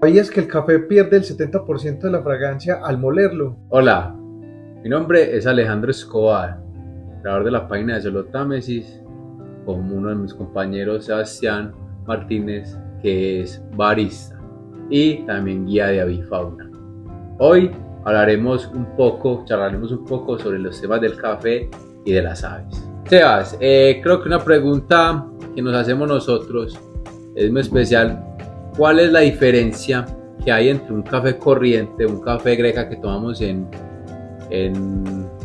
¿Sabías que el café pierde el 70% de la fragancia al molerlo? Hola, mi nombre es Alejandro Escobar, creador de la página de Solo Támesis, con uno de mis compañeros Sebastián Martínez, que es barista y también guía de avifauna. Hoy charlaremos un poco sobre los temas del café y de las aves. Sebas, creo que una pregunta que nos hacemos nosotros es muy especial. ¿Cuál es la diferencia que hay entre un café corriente, un café greca que tomamos en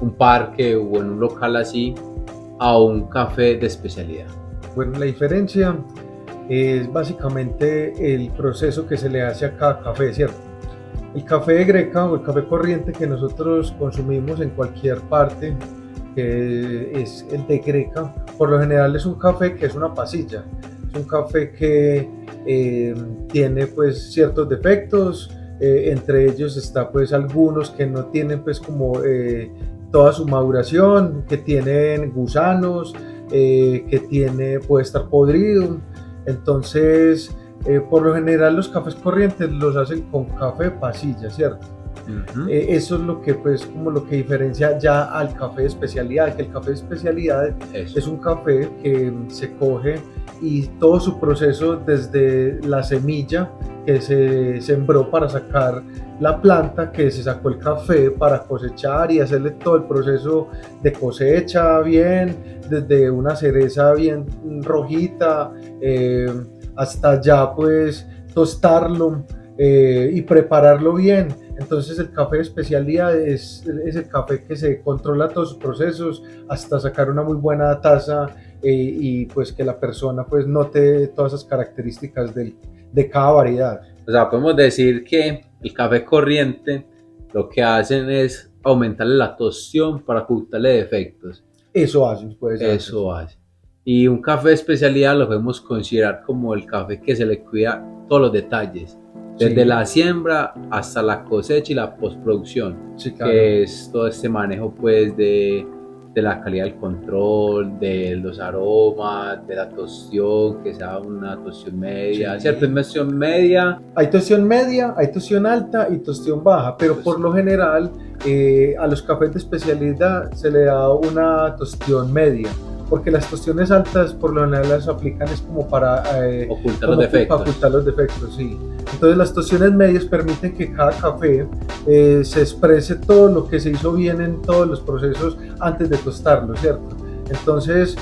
un parque o en un local así, a un café de especialidad? Bueno, la diferencia es básicamente el proceso que se le hace a cada café, ¿cierto? El café de greca o el café corriente que nosotros consumimos en cualquier parte, que es el de greca, por lo general es un café que es una pasilla, es un café que tiene pues ciertos defectos, entre ellos está pues algunos que no tienen pues como toda su maduración, que tienen gusanos, puede estar podrido. Entonces por lo general los cafés corrientes los hacen con café pasilla, ¿cierto? Eso es lo que pues como lo que diferencia ya al café de especialidad, que el café de especialidad es un café que se coge y todo su proceso desde la semilla que se sembró para sacar la planta, que se sacó el café para cosechar y hacerle todo el proceso de cosecha bien, desde una cereza bien rojita hasta ya pues tostarlo y prepararlo bien. Entonces el café de especialidad es el café que se controla todos sus procesos hasta sacar una muy buena taza y pues que la persona pues note todas esas características de cada variedad. O sea, podemos decir que el café corriente lo que hacen es aumentarle la tostión para ocultarle defectos. Eso hacen, pues. Eso hace. Y un café de especialidad lo podemos considerar como el café que se le cuida todos los detalles, desde Sí. la siembra hasta la cosecha y la postproducción, Sí, claro. que es todo este manejo pues de la calidad del control, de los aromas, de la tostión, que sea una tostión media, Sí. ¿cierto? En tostión media. Hay tostión media, hay tostión alta y tostión baja, pero por lo general a los cafés de especialidad se le da una tostión media, porque las tostiones altas por lo general las aplican es como para ocultar los defectos. Para ocultar los defectos, sí. Entonces las tostiones medias permiten que cada café se exprese todo lo que se hizo bien en todos los procesos antes de tostarlo, ¿cierto? Entonces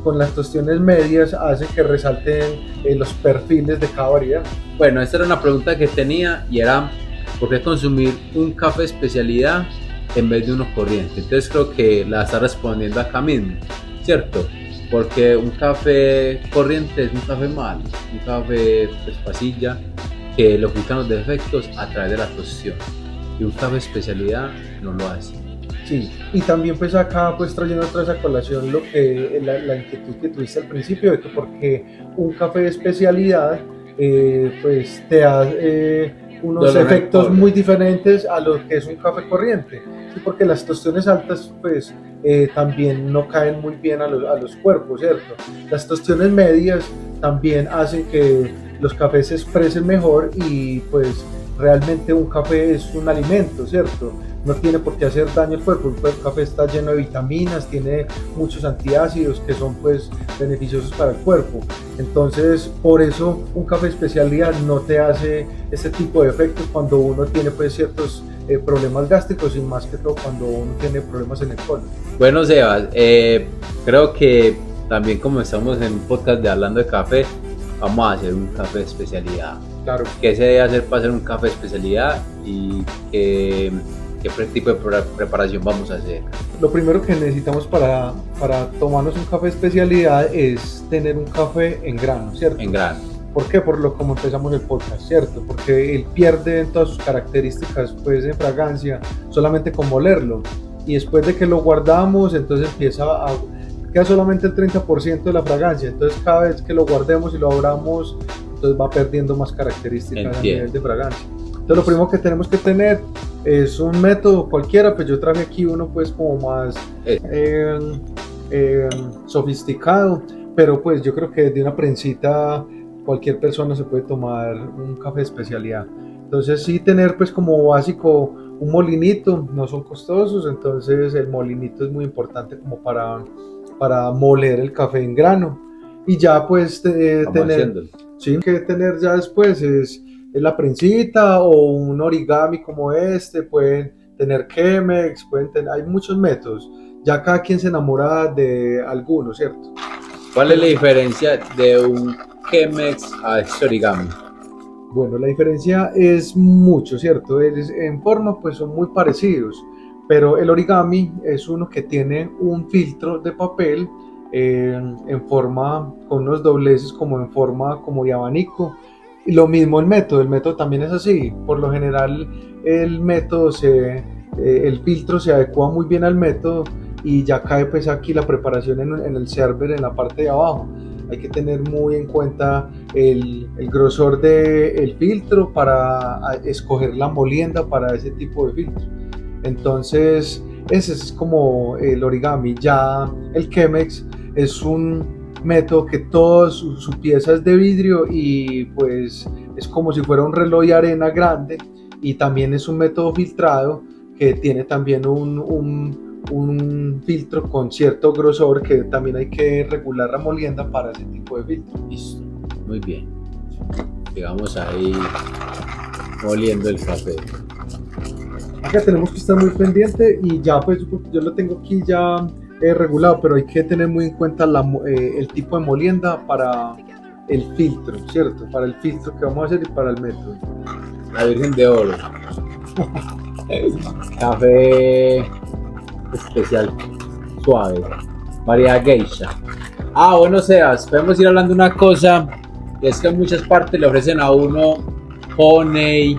con las tostiones medias hace que resalten los perfiles de cada variedad. Bueno, esta era una pregunta que tenía y era ¿por qué consumir un café de especialidad en vez de uno corriente? Entonces creo que la está respondiendo acá mismo, ¿cierto? Porque un café corriente es un café malo, un café pues pasilla que le ocultan los defectos a través de la tostión, y un café de especialidad no lo hace. Sí, y también pues acá pues trayendo otra vez a colación lo que la inquietud que tuviste al principio de que porque un café de especialidad pues te da unos efectos muy diferentes a lo que es un café corriente, ¿sí? Porque las tostiones altas pues también no caen muy bien a los cuerpos, ¿cierto? Las tostiones medias también hacen que los cafés se expresen mejor y pues realmente un café es un alimento, ¿cierto? No tiene por qué hacer daño al cuerpo. El café está lleno de vitaminas, tiene muchos antiácidos que son pues beneficiosos para el cuerpo. Entonces, por eso un café de especialidad no te hace este tipo de efectos cuando uno tiene pues ciertos problemas gástricos y más que todo cuando uno tiene problemas en el colon. Bueno, Sebas, creo que también como estamos en un podcast de Hablando de Café, vamos a hacer un café de especialidad. Claro. ¿Qué se debe hacer para hacer un café de especialidad y qué tipo de preparación vamos a hacer? Lo primero que necesitamos para tomarnos un café de especialidad es tener un café en grano, ¿cierto? En grano. ¿Por qué? Por lo como empezamos el podcast, ¿cierto? Porque él pierde todas sus características pues de fragancia solamente con molerlo. Y después de que lo guardamos, entonces queda solamente el 30% de la fragancia. Entonces cada vez que lo guardemos y lo abramos, entonces va perdiendo más características a nivel de fragancia. Entonces lo primero que tenemos que tener es un método cualquiera, pues yo traje aquí uno pues como más sofisticado, pero pues yo creo que de una prensita cualquier persona se puede tomar un café de especialidad. Entonces sí tener pues como básico un molinito, no son costosos, entonces el molinito es muy importante como para moler el café en grano. Y ya pues tener, sí, que tener ya después es la prensita o un origami como este, pueden tener Chemex, hay muchos métodos, ya cada quien se enamora de alguno, ¿cierto? ¿Cuál es la diferencia de un Chemex a este origami? Bueno, la diferencia es mucho, ¿cierto? En forma pues son muy parecidos, pero el origami es uno que tiene un filtro de papel en forma, con unos dobleces como en forma como de abanico. Y lo mismo el método también es así. Por lo general el filtro se adecua muy bien al método y ya cae pues aquí la preparación en el server en la parte de abajo. Hay que tener muy en cuenta el grosor del filtro para escoger la molienda para ese tipo de filtro. Entonces, ese es como el origami. Ya el Chemex es un método que toda su pieza es de vidrio y pues es como si fuera un reloj de arena grande, y también es un método filtrado que tiene también un filtro con cierto grosor que también hay que regular la molienda para ese tipo de filtro. Listo, muy bien. Sigamos ahí moliendo el café. Acá tenemos que estar muy pendiente y ya pues yo lo tengo aquí ya regulado, pero hay que tener muy en cuenta el tipo de molienda para el filtro, ¿cierto? Para el filtro que vamos a hacer y para el método. La Virgen de Oro. Café especial, suave, variedad geisha. Bueno, Sebas, podemos ir hablando de una cosa, y es que en muchas partes le ofrecen a uno honey.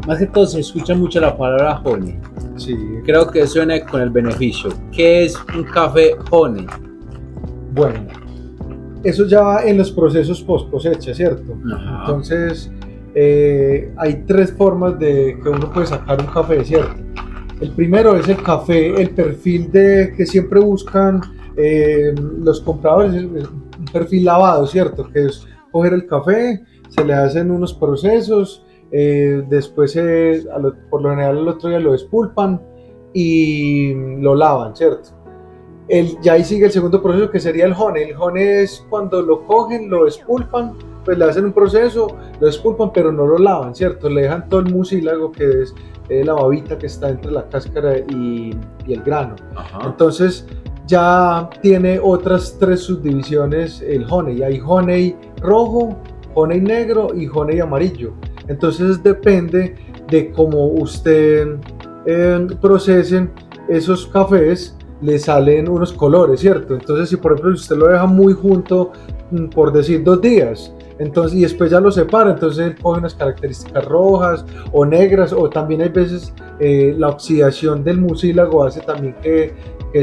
Más que todo se escucha mucho la palabra honey. Sí. Creo que suena con el beneficio. ¿Qué es un café honey? Bueno, eso ya va en los procesos post cosecha, ¿cierto? Ajá. Entonces, hay tres formas de que uno puede sacar un café, ¿cierto? El primero es el café, el perfil que siempre buscan los compradores, un perfil lavado, ¿cierto? Que es coger el café, se le hacen unos procesos, después por lo general el otro día lo despulpan y lo lavan, ¿cierto? Ya ahí sigue el segundo proceso, que sería el honey. El honey es cuando lo cogen, lo despulpan, pues le hacen un proceso, lo despulpan, pero no lo lavan, ¿cierto? Le dejan todo el mucílago, que es la babita que está entre la cáscara y el grano. Ajá. Entonces ya tiene otras tres subdivisiones el honey. Hay honey rojo, honey negro y honey amarillo. Entonces depende de cómo usted procesen esos cafés, le salen unos colores, ¿cierto? Entonces si por ejemplo usted lo deja muy junto, por decir 2 días, entonces, y después ya lo separa, entonces él coge unas características rojas o negras, o también hay veces la oxidación del mucílago hace también que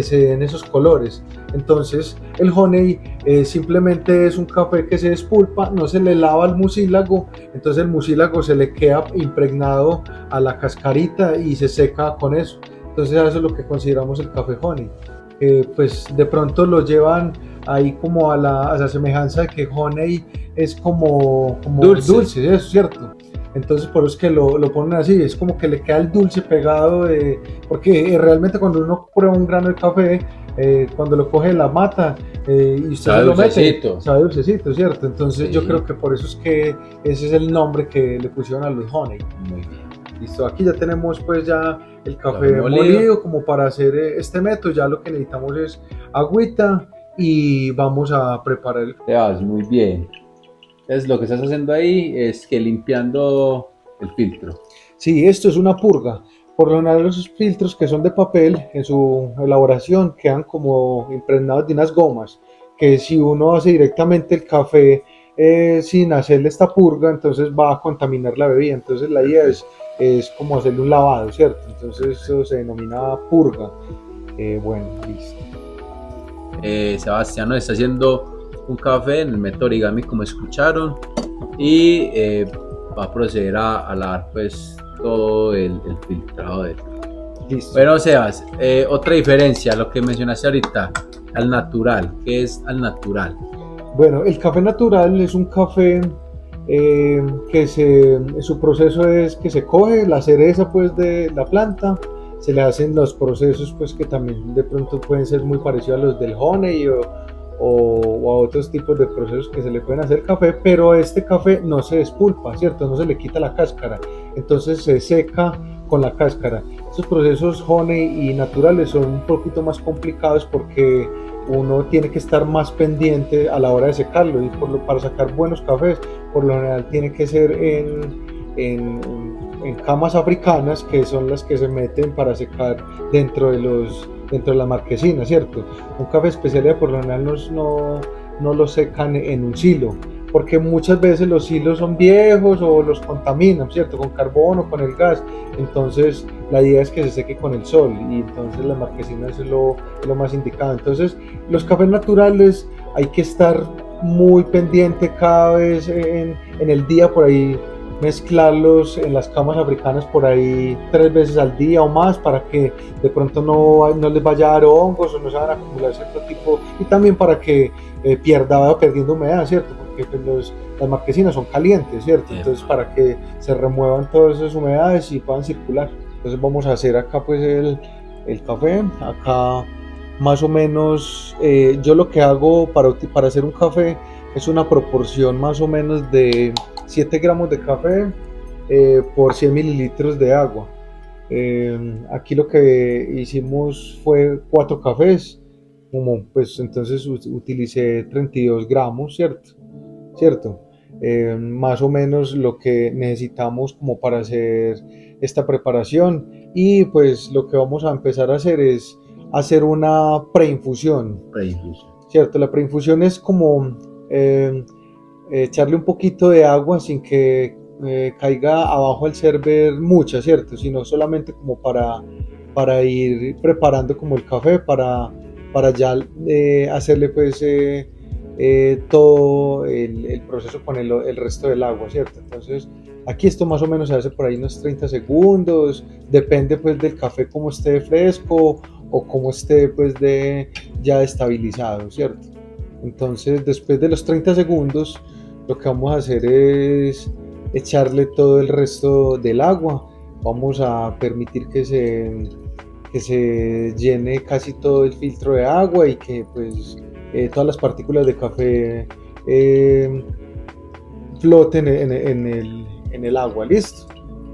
se den esos colores. Entonces el honey simplemente es un café que se despulpa, no se le lava el mucílago, entonces el mucílago se le queda impregnado a la cascarita y se seca con eso. Entonces eso es lo que consideramos el café honey. Pues de pronto lo llevan ahí como a la semejanza de que honey es como dulce, eso es cierto. Entonces por eso es que lo ponen así, es como que le queda el dulce pegado, porque realmente cuando uno prueba un grano de café, cuando lo coge de la mata y usted sabe lo mete, dulcecito. sabe dulcecito, ¿cierto? Entonces Sí. Yo creo que por eso es que ese es el nombre que le pusieron a los honey. Muy bien. Listo, aquí ya tenemos pues ya el café molido como para hacer este método. Ya lo que necesitamos es agüita y vamos a preparar el... Te vas muy bien. Entonces lo que estás haciendo ahí es que limpiando el filtro. Sí, esto es una purga. Por lo general esos filtros que son de papel, en su elaboración quedan como impregnados de unas gomas, que si uno hace directamente el café sin hacerle esta purga, entonces va a contaminar la bebida. Entonces la idea es como hacerle un lavado, ¿cierto? Entonces eso se denomina purga. Bueno, listo. Sebastián nos está haciendo un café en el método origami, como escucharon, y va a proceder a lavar pues todo el filtrado de él. Listo. Bueno, Sebas, otra diferencia, lo que mencionaste ahorita, al natural. ¿Qué es al natural? Bueno, el café natural es un café su proceso es que se coge la cereza pues de la planta, se le hacen los procesos pues que también de pronto pueden ser muy parecidos a los del honey o a otros tipos de procesos que se le pueden hacer café, pero este café no se despulpa, ¿cierto? No se le quita la cáscara, entonces se seca con la cáscara. Estos procesos honey y naturales son un poquito más complicados porque uno tiene que estar más pendiente a la hora de secarlo y para sacar buenos cafés por lo general tiene que ser en camas africanas que son las que se meten para secar dentro de la marquesina, ¿cierto? Un café especial por lo general no lo secan en un silo, porque muchas veces los silos son viejos o los contaminan, ¿cierto? Con carbón o con el gas. Entonces la idea es que se seque con el sol y entonces las marquesinas es lo más indicado. Entonces los cafés naturales hay que estar muy pendiente cada vez en el día por ahí, mezclarlos en las camas africanas por ahí 3 veces al día o más para que de pronto no les vaya a dar hongos o no se van a acumular cierto tipo, y también para que vaya perdiendo humedad, ¿cierto? Porque pues, las marquesinas son calientes, ¿cierto? Entonces para que se remuevan todas esas humedades y puedan circular. Entonces vamos a hacer acá pues el café, acá más o menos yo lo que hago para hacer un café es una proporción más o menos de 7 gramos de café por 100 mililitros de agua. Aquí lo que hicimos fue 4 cafés, como pues entonces utilicé 32 gramos, ¿cierto? Más o menos lo que necesitamos como para hacer esta preparación, y pues lo que vamos a empezar a hacer es hacer una preinfusión. ¿Cierto? La preinfusión es como echarle un poquito de agua sin que caiga abajo al server mucha, ¿cierto? Sino solamente como para ir preparando como el café para ya hacerle pues todo el proceso con el resto del agua, ¿cierto? Entonces aquí esto más o menos se hace por ahí unos 30 segundos, depende pues del café como esté fresco o como esté pues ya estabilizado, ¿cierto? Entonces después de los 30 segundos lo que vamos a hacer es echarle todo el resto del agua, vamos a permitir que se llene casi todo el filtro de agua y que pues todas las partículas de café floten en el agua, listo.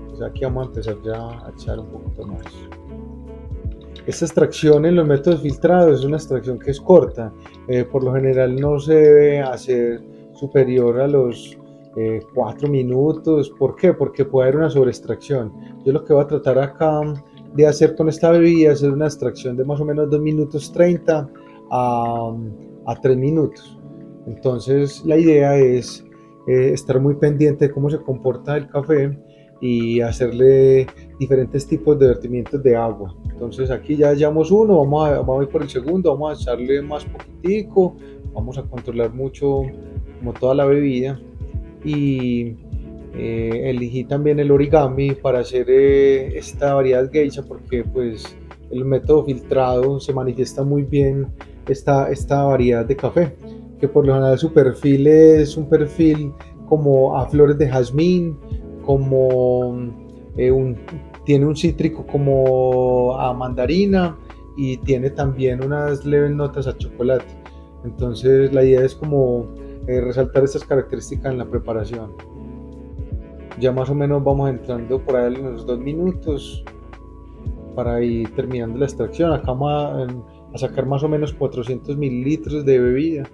Pues aquí vamos a empezar ya a echar un poquito más. Esta extracción en los métodos filtrados es una extracción que es corta, por lo general no se debe hacer superior a los 4 minutos. ¿Por qué? Porque puede haber una sobreextracción. Yo lo que voy a tratar acá de hacer con esta bebida es una extracción de más o menos 2 minutos 30 a 3 minutos. Entonces la idea es estar muy pendiente de cómo se comporta el café y hacerle diferentes tipos de vertimientos de agua. Entonces aquí ya llevamos uno, vamos a ir por el segundo, vamos a echarle más poquitico, vamos a controlar mucho como toda la bebida, y elegí también el origami para hacer esta variedad geisha porque pues el método filtrado se manifiesta muy bien esta variedad de café, que por lo general su perfil es un perfil como a flores de jazmín, como tiene un cítrico como a mandarina y tiene también unas leves notas a chocolate. Entonces la idea es como resaltar estas características en la preparación. Ya más o menos vamos entrando por ahí en unos 2 minutos para ir terminando la extracción. Acá vamos a sacar más o menos 400 mililitros de bebida,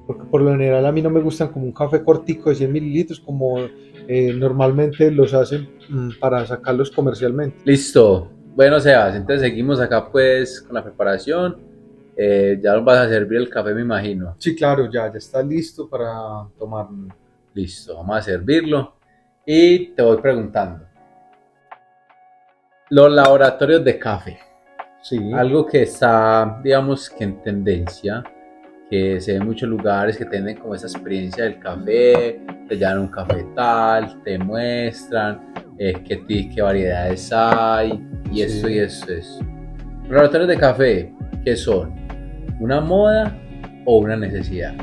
porque por lo general a mí no me gustan como un café cortico de 100 mililitros como normalmente los hacen para sacarlos comercialmente. Listo. Bueno, Sebas, entonces seguimos acá pues con la preparación. Ya nos vas a servir el café, me imagino. Sí, claro, ya está listo para tomar. Listo, vamos a servirlo. Y te voy preguntando. Los laboratorios de café. Sí. Algo que está, digamos, que en tendencia, que se ve en muchos lugares que tienen como esa experiencia del café, te llevan un café tal, te muestran qué variedades hay, y esto y esto. Los laboratorios de café, ¿qué son? ¿Una moda o una necesidad?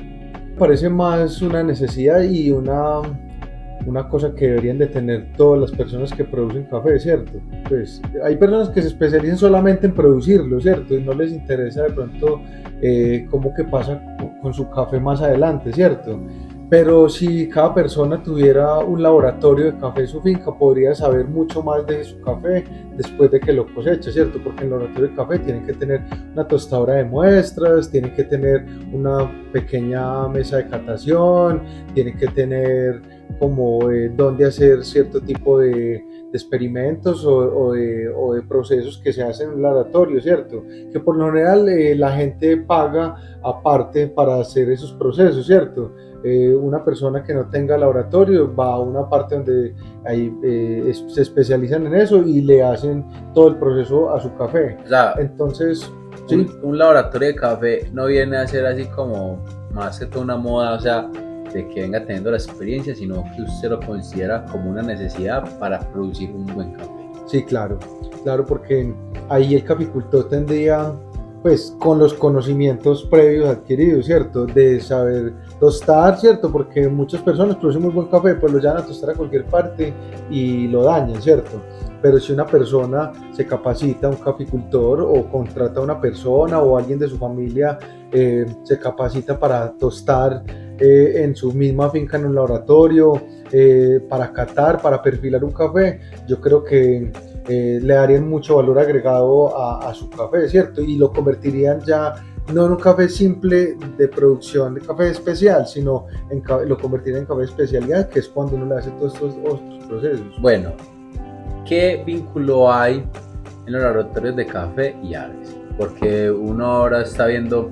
Parece más una necesidad y una cosa que deberían de tener todas las personas que producen café, ¿cierto? Pues hay personas que se especializan solamente en producirlo, ¿cierto? Y no les interesa de pronto cómo que pasa con su café más adelante, ¿cierto? Pero si cada persona tuviera un laboratorio de café en su finca, podría saber mucho más de su café después de que lo cosecha, ¿cierto? Porque en el laboratorio de café tienen que tener una tostadora de muestras, tienen que tener una pequeña mesa de catación, tienen que tener como dónde hacer cierto tipo de experimentos o de procesos que se hacen en el laboratorio, ¿cierto? Que por lo general la gente paga aparte para hacer esos procesos, ¿cierto? Una persona que no tenga laboratorio va a una parte donde se especializan en eso y le hacen todo el proceso a su café. O sea, entonces, sí, un laboratorio de café no viene a ser así como más que toda una moda, o sea, de que venga teniendo la experiencia, sino que usted lo considera como una necesidad para producir un buen café. Sí, claro, porque ahí el caficultor tendría, pues, con los conocimientos previos adquiridos, ¿cierto? De saber tostar, ¿cierto? Porque muchas personas producen muy buen café, pues lo llevan a tostar a cualquier parte y lo dañan, ¿cierto? Pero si una persona se capacita, un caficultor, o contrata a una persona o alguien de su familia se capacita para tostar en su misma finca en un laboratorio, para catar, para perfilar un café, yo creo que le darían mucho valor agregado a su café, ¿cierto? Y lo convertirían ya no en un café simple de producción de café especial, sino lo convertirían en café de especialidad, que es cuando uno le hace todos estos otros procesos. Bueno, ¿qué vínculo hay en los laboratorios de café y aves? Porque uno ahora está viendo,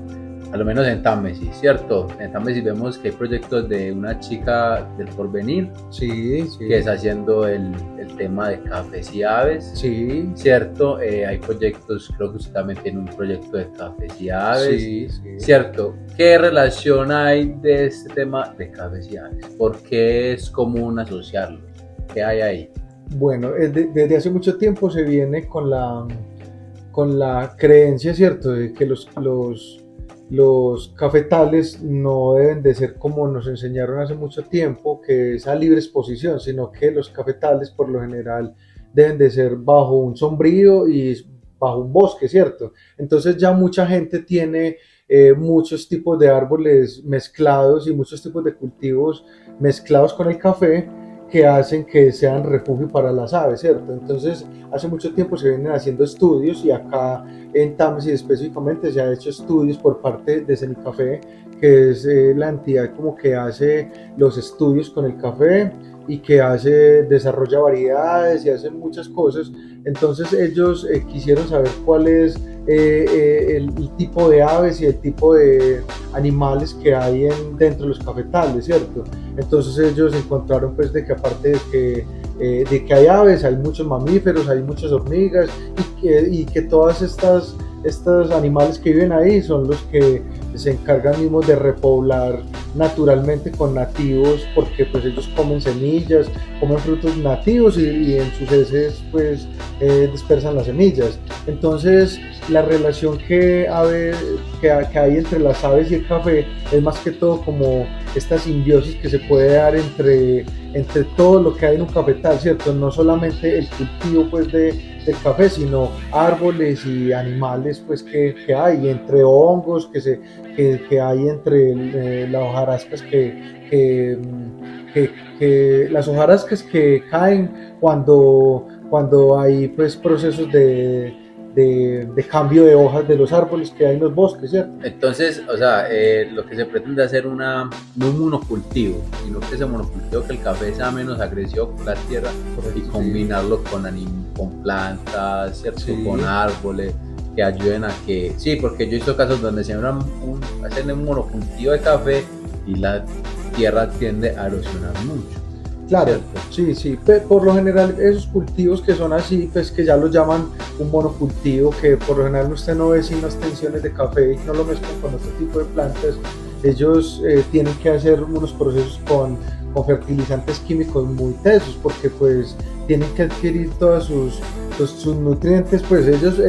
a lo menos en Támesis, ¿cierto? En Támesis vemos que hay proyectos de una chica del Porvenir, sí, que está haciendo el tema de cafés y aves, sí, ¿cierto? Hay proyectos, creo que usted también tiene un proyecto de cafés y aves, sí. ¿cierto? ¿Qué relación hay de este tema de cafés y aves? ¿Por qué es común asociarlo? ¿Qué hay ahí? Bueno, desde hace mucho tiempo se viene con la creencia, ¿cierto?, de que los cafetales no deben de ser como nos enseñaron hace mucho tiempo, que es a libre exposición, sino que los cafetales por lo general deben de ser bajo un sombrío y bajo un bosque, ¿cierto? Entonces ya mucha gente tiene muchos tipos de árboles mezclados y muchos tipos de cultivos mezclados con el café, que hacen que sean refugio para las aves, ¿cierto? Entonces, hace mucho tiempo se vienen haciendo estudios, y acá en Támesis específicamente se han hecho estudios por parte de Cenicafé, que es la entidad como que hace los estudios con el café y que desarrolla variedades y hace muchas cosas. Entonces ellos quisieron saber cuál es el tipo de aves y el tipo de animales que hay dentro de los cafetales, ¿cierto? Entonces ellos encontraron pues de que aparte de que hay aves, hay muchos mamíferos, hay muchas hormigas, y que todas estos animales que viven ahí son los que se encargan mismos de repoblar naturalmente con nativos, porque pues ellos comen semillas, comen frutos nativos y en sus heces pues dispersan las semillas. Entonces la relación que hay entre las aves y el café es más que todo como esta simbiosis que se puede dar entre todo lo que hay en un cafetal, ¿cierto? No solamente el cultivo pues del café, sino árboles y animales pues que hay, entre hongos que hay entre las hojarascas las hojarascas que caen cuando hay pues procesos de cambio de hojas de los árboles que hay en los bosques, ¿cierto? Entonces, o sea, lo que se pretende hacer no un monocultivo, sino que ese monocultivo, que el café sea menos agresivo con la tierra, correcto, y combinarlo con plantas, ¿cierto? Sí. Con árboles que ayuden a que, sí, porque yo he visto casos donde hacen un monocultivo de café y la tierra tiende a erosionar mucho. Claro, ¿cierto? Sí, por lo general esos cultivos que son así, pues que ya los llaman un monocultivo, que por lo general usted no ve sino extensiones de café y no lo mezclan con otro tipo de plantas. Ellos tienen que hacer unos procesos con fertilizantes químicos muy tesos, porque pues tienen que adquirir todos sus nutrientes, pues ellos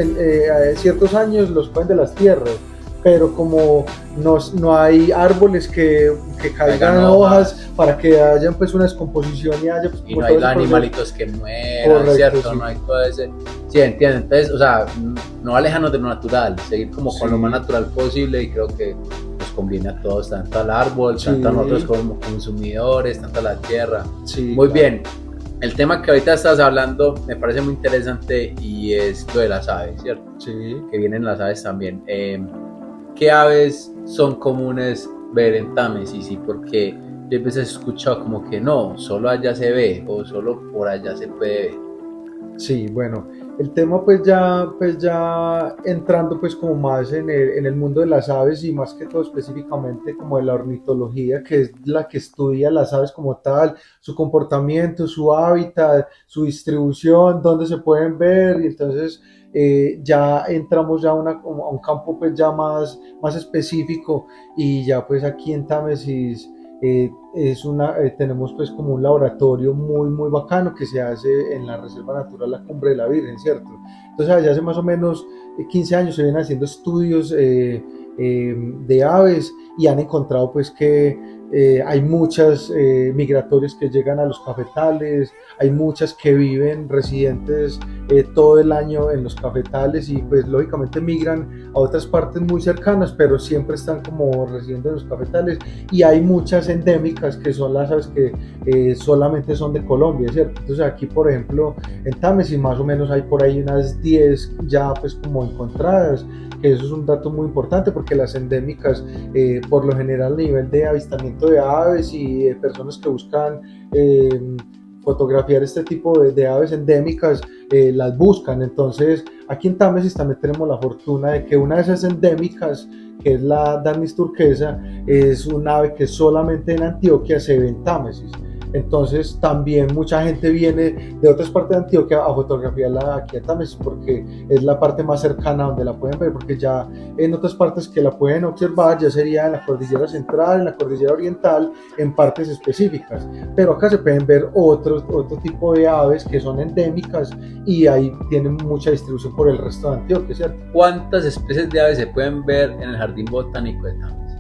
ciertos años los cogen de las tierras, pero como no hay árboles que Caigan caigan hojas hojas para que haya pues una descomposición y haya pues y como no todo hay ese proceso. animalitos que mueran, Correcto, ¿cierto? sí. No hay todo ese. Sí, entiendo. Entonces, o sea, no alejarnos de lo natural, seguir como con lo más Sí, natural posible y creo que nos conviene a todos, tanto al árbol, tanto a nosotros sí, como consumidores, tanto a la tierra. sí, Muy claro. bien. El tema que ahorita estás hablando me parece muy interesante y es lo de las aves, ¿cierto? Sí. Que vienen las aves también. ¿Qué aves son comunes ver en Támesis y por qué yo a veces he escuchado como que no, solo allá se ve o solo por allá se puede ver? Sí, bueno, el tema pues ya entrando pues como más en el mundo de las aves y más que todo específicamente como de la ornitología, que es la que estudia las aves como tal, su comportamiento, su hábitat, su distribución, dónde se pueden ver y entonces ya entramos ya a, como a un campo pues ya más específico y ya pues aquí en Támesis tenemos pues como un laboratorio muy bacano que se hace en la Reserva Natural La Cumbre de la Virgen, ¿cierto? Entonces allá hace más o menos 15 años se vienen haciendo estudios de aves y han encontrado pues que hay muchas migratorias que llegan a los cafetales, hay muchas que viven residentes todo el año en los cafetales y pues lógicamente migran a otras partes muy cercanas, pero siempre están como residiendo en los cafetales y hay muchas endémicas que son las aves que solamente son de Colombia, ¿cierto? Entonces aquí, por ejemplo, en Támesis más o menos hay por ahí unas 10 ya pues como encontradas, que eso es un dato muy importante porque las endémicas por lo general a nivel de avistamiento de aves y de personas que buscan fotografiar este tipo de aves endémicas las buscan. Entonces, aquí en Támesis también tenemos la fortuna de que una de esas endémicas, que es la Danis turquesa, es un ave que solamente en Antioquia se ve en Támesis. Entonces también mucha gente viene de otras partes de Antioquia a fotografiarla aquí a Támesis porque es la parte más cercana donde la pueden ver, porque ya en otras partes que la pueden observar ya sería en la cordillera central, en la cordillera oriental, en partes específicas. Pero acá se pueden ver otro tipo de aves que son endémicas y ahí tienen mucha distribución por el resto de Antioquia, ¿cierto? ¿Cuántas especies de aves se pueden ver en el Jardín Botánico de Támesis?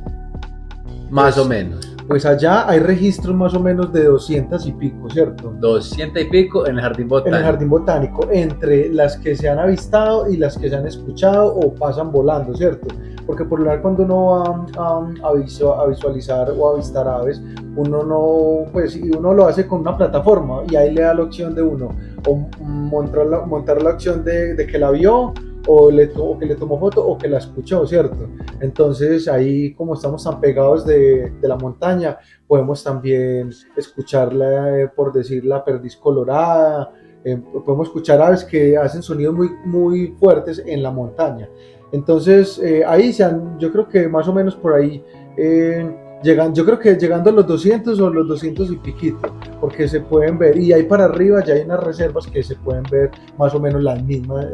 Más o Pues menos. Pues allá hay registros más o menos de 200 y pico, ¿cierto? 200 y pico en el Jardín En el Botánico. jardín botánico, entre las que se han avistado y las que se han escuchado o pasan volando, ¿cierto? Porque por lo general cuando uno va a visualizar o a avistar aves, uno no, pues y uno lo hace con una plataforma y ahí le da la opción de uno o montar la opción de que la vio o que le tomó foto o que la escuchó, ¿cierto? Entonces ahí como estamos tan pegados de la montaña, podemos también escucharla, por decir, la perdiz colorada, podemos escuchar aves que hacen sonidos muy fuertes en la montaña. Entonces, ahí yo creo que más o menos por ahí yo creo que llegando a los 200 o los 200 y piquito, porque se pueden ver, y ahí para arriba ya hay unas reservas que se pueden ver más o menos las mismas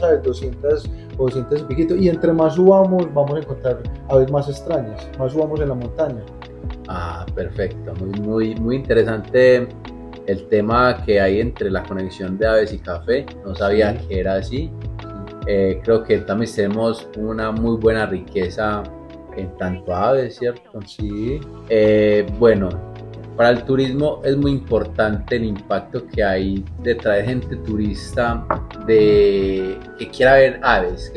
aves, 200 o 200 y piquito, y entre más subamos vamos a encontrar aves más extrañas, más subamos en la montaña. Ah, perfecto. Muy interesante el tema que hay entre la conexión de aves y café. No sabía Sí, que era así. Creo que también tenemos una muy buena riqueza en tanto aves, ¿cierto? sí, Bueno, para el turismo es muy importante el impacto que hay de traer gente turista que quiera ver aves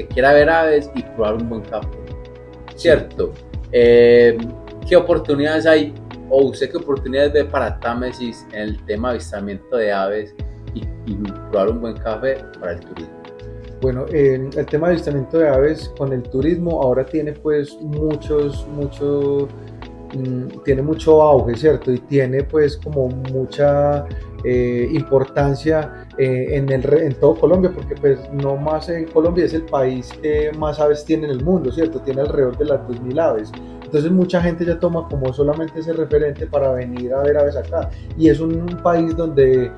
y probar un buen café, sí. ¿cierto? Eh, ¿Qué oportunidades hay o usted qué oportunidades ve para Támesis en el tema de avistamiento de aves y probar un buen café para el turismo? Bueno, el tema de avistamiento de aves con el turismo ahora tiene pues tiene mucho auge, ¿cierto? Y tiene pues como mucha importancia en todo Colombia, porque pues no más en Colombia es el país que más aves tiene en el mundo, ¿cierto? Tiene alrededor de las 2000 aves. Entonces mucha gente ya toma como solamente ese referente para venir a ver aves acá. Y es un país donde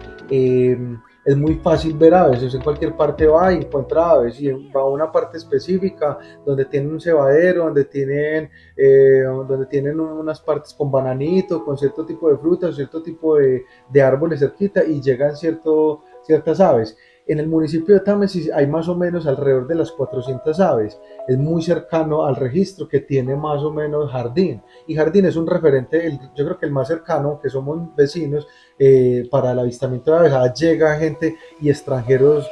es muy fácil ver aves, en cualquier parte va y encuentra aves, y va a una parte específica donde tienen un cebadero, donde tienen unas partes con bananito, con cierto tipo de frutas, cierto tipo de árboles cerquita y llegan ciertas aves. En el municipio de Támesis hay más o menos alrededor de las 400 aves. Es muy cercano al registro que tiene más o menos Jardín. Y Jardín es un referente, yo creo que el más cercano, que somos vecinos, para el avistamiento de aves. Llega gente y extranjeros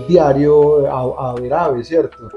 diario a ver aves, ¿cierto?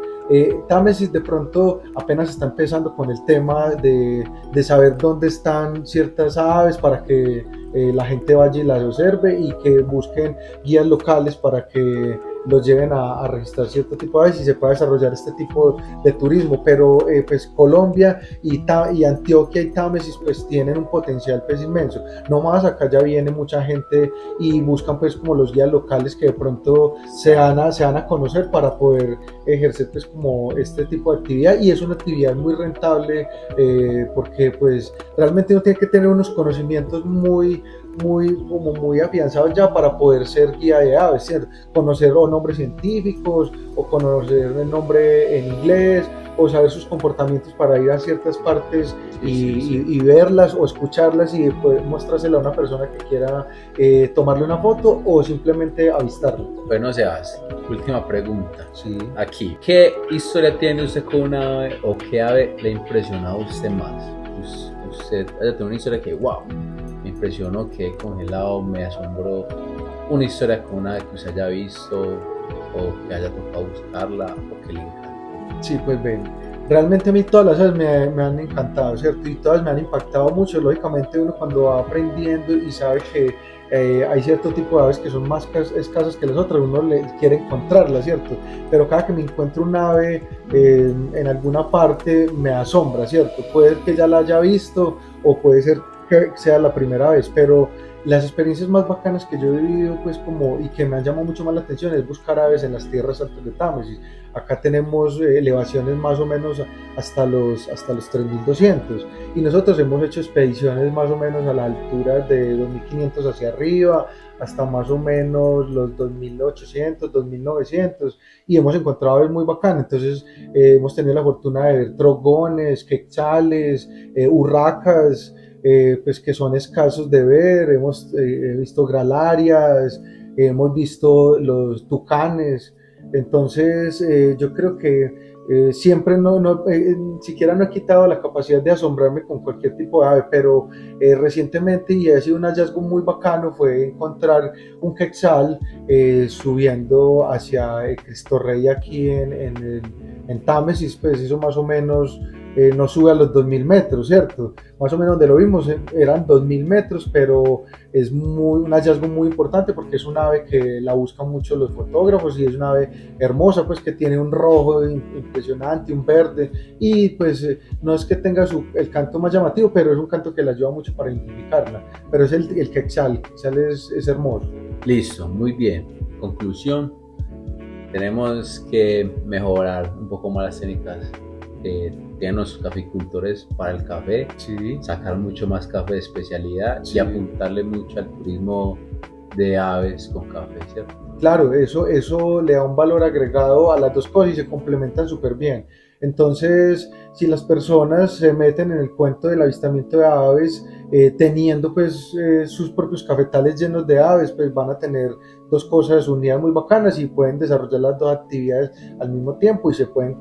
Támesis de pronto apenas está empezando con el tema de saber dónde están ciertas aves para que la gente vaya y las observe y que busquen guías locales para que los lleven a registrar cierto tipo de aves y se pueda desarrollar este tipo de turismo. Pero pues Colombia y Antioquia y Támesis pues tienen un potencial pues inmenso. No más acá ya viene mucha gente y buscan pues como los guías locales que de pronto se van a conocer para poder ejercer pues como este tipo de actividad, y es una actividad muy rentable porque pues realmente uno tiene que tener unos conocimientos muy afianzados ya para poder ser guía de aves, ¿cierto? Conocer o nombres científicos o conocer el nombre en inglés o saber sus comportamientos para ir a ciertas partes y verlas o escucharlas y poder mostrársela a una persona que quiera tomarle una foto o simplemente avistarla. Bueno, Sebas, última pregunta. Sí. Aquí, ¿qué historia tiene usted con una ave o qué ave le impresiona a usted más? Usted haya tenido una historia que, wow, me impresionó, quedé congelado, me asombró. Una historia con una ave que usted haya visto o que haya tocado buscarla o que le encanta. Sí, pues ven, realmente a mí todas las aves me han encantado, ¿cierto? Y todas me han impactado mucho. Lógicamente uno cuando va aprendiendo y sabe que hay cierto tipo de aves que son más escasas que las otras, uno le quiere encontrarlas, ¿cierto? Pero cada que me encuentro un ave en alguna parte me asombra, ¿cierto? Puede que ya la haya visto o puede ser que sea la primera vez, pero las experiencias más bacanas que yo he vivido, pues como, y que me han llamado mucho más la atención, es buscar aves en las tierras altas de Támesis. Acá tenemos elevaciones más o menos hasta los 3200, y nosotros hemos hecho expediciones más o menos a la altura de 2500 hacia arriba, hasta más o menos los 2800, 2900, y hemos encontrado aves muy bacanas. Entonces hemos tenido la fortuna de ver trogones, quetzales, urracas, pues que son escasos de ver. Hemos visto gralarias, hemos visto los tucanes. Entonces yo creo que siempre siquiera no he quitado la capacidad de asombrarme con cualquier tipo de ave, pero recientemente, y ha sido un hallazgo muy bacano, fue encontrar un quetzal subiendo hacia Cristo Rey aquí en Támesis. Pues eso más o menos no sube a los 2000 metros, ¿cierto? Más o menos donde lo vimos eran 2000 metros, pero es un hallazgo muy importante porque es un ave que la buscan mucho los fotógrafos y es una ave hermosa, pues que tiene un rojo impresionante, un verde, y pues no es que tenga el canto más llamativo, pero es un canto que la ayuda mucho para identificarla. Pero es el quetzal es hermoso. Listo, muy bien. Conclusión, tenemos que mejorar un poco más las técnicas que tienen los caficultores para el café, Sí. sacar mucho más café de especialidad Sí. y apuntarle mucho al turismo de aves con café, ¿cierto? Claro, eso le da un valor agregado a las dos cosas y se complementan súper bien. Entonces, si las personas se meten en el cuento del avistamiento de aves, teniendo pues sus propios cafetales llenos de aves, pues van a tener dos cosas unidas muy bacanas y pueden desarrollar las dos actividades al mismo tiempo y se pueden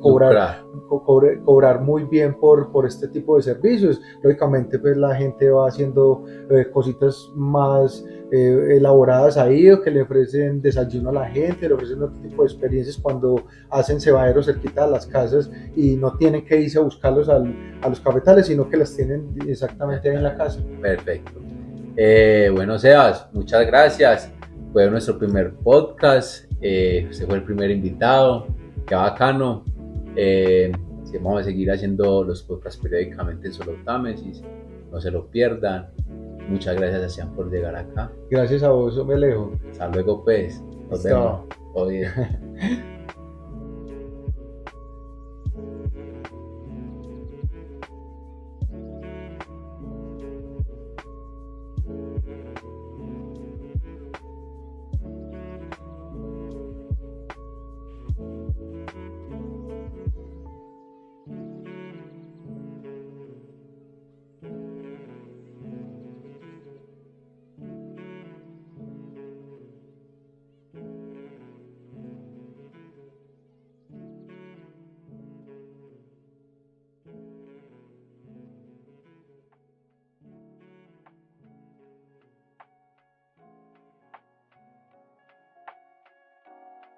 cobrar muy bien por este tipo de servicios. Lógicamente, pues la gente va haciendo cositas más elaboradas ahí, o que le ofrecen desayuno a la gente, le ofrecen otro tipo de experiencias cuando hacen cebaderos cerquita de las casas y no tienen que irse a buscarlos a los cafetales, sino que las tienen exactamente ahí en la casa. Perfecto. Bueno, Sebas, muchas gracias. Fue nuestro primer podcast. Usted fue el primer invitado. Qué bacano. Vamos a seguir haciendo los podcasts periódicamente en Solo Támesis. No se lo pierdan. Muchas gracias, Sebastián, por llegar acá. Gracias a vos, me alejo. Hasta luego, pues. Nos vemos. Todo bien.